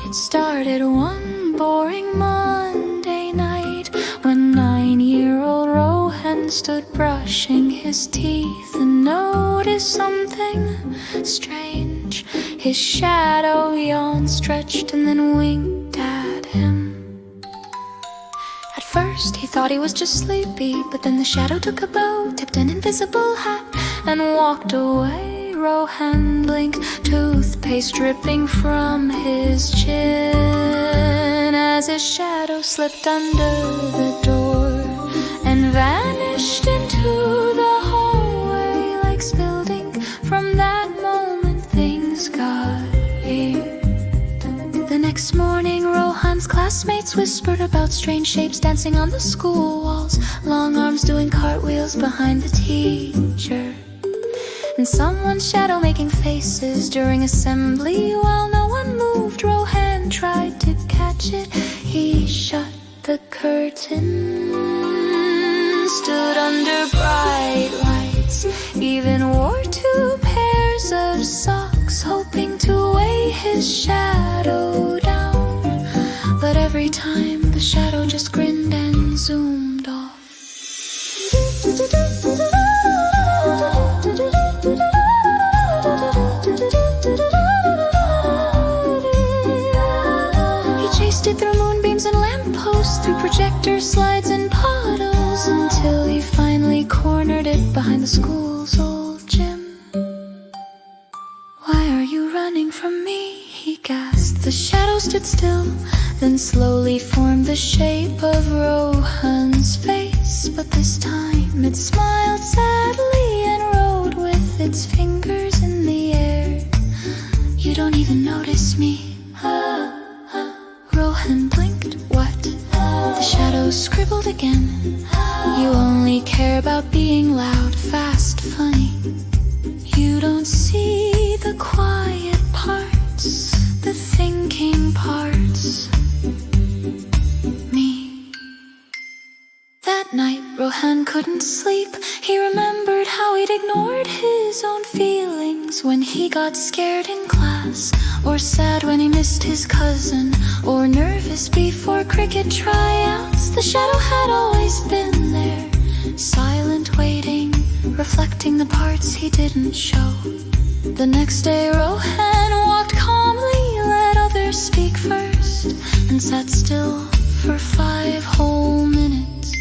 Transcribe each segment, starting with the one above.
It started one boring Monday night when 9-year-old Rohan stood brushing his teeth and noticed something strange. His shadow yawned, stretched, and then winked at him. At first he thought he was just sleepy, but then the shadow took a bow, tipped an invisible hat, and walked away. Rohan blinked, toothpaste dripping from his chin, as his shadow slipped under the door and vanished into the hallway like spilled ink. From that moment things got weird. The next morning Rohan's classmates whispered about strange shapes dancing on the school walls, long arms doing cartwheels behind the teacher, and someone's shadow making faces during assembly while no one moved. Rohan tried to catch it. He shut the curtain, stood under bright lights, even wore 2 pairs of socks, hoping to weigh his shadow down. But every time the shadow just grinned and zoomed off. He chased it through moonbeams and lampposts, through projector slides and puddles, until he finally cornered it behind the school's old gym. "Why are you running from me?" he gasped. The shadow stood still, then slowly formed the shape of Rohan's face. But this time it smiled sadly and rode with its fingers in the air. "You don't even notice me." Rohan blinked. "What?" The shadow scribbled again. "You only care about being loud, fast, funny. You don't see the quiet parts, the thinking parts. Me." That night Rohan couldn't sleep. He remembered how he'd ignored his own feelings when he got scared in class, or sad when he missed his cousin, or nervous before cricket tryouts. The shadow had always been there, silent, waiting, reflecting the parts he didn't show. The next day Rohan walked calmly, let others speak first, and sat still for 5 whole minutes,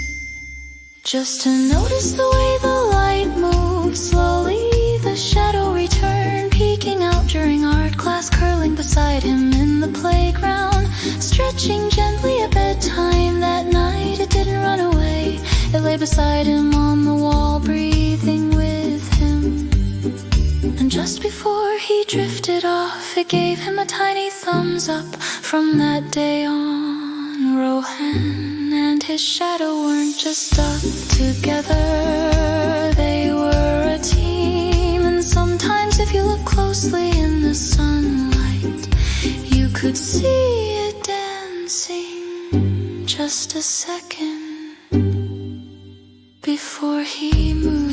just to notice the way the light moved slowly. The shadow returned, peeking out during art class, curling beside him in the playground, stretching gently at bedtime. That night it didn't run away. It lay beside him on the wall, breathing with him. And just before he drifted off, it gave him a tiny thumbs up. From that day on, Rohan and his shadow weren't just stuck together, they were a team. And sometimes if you look closely in the sunlight, you could see it dancing just a second before he moved.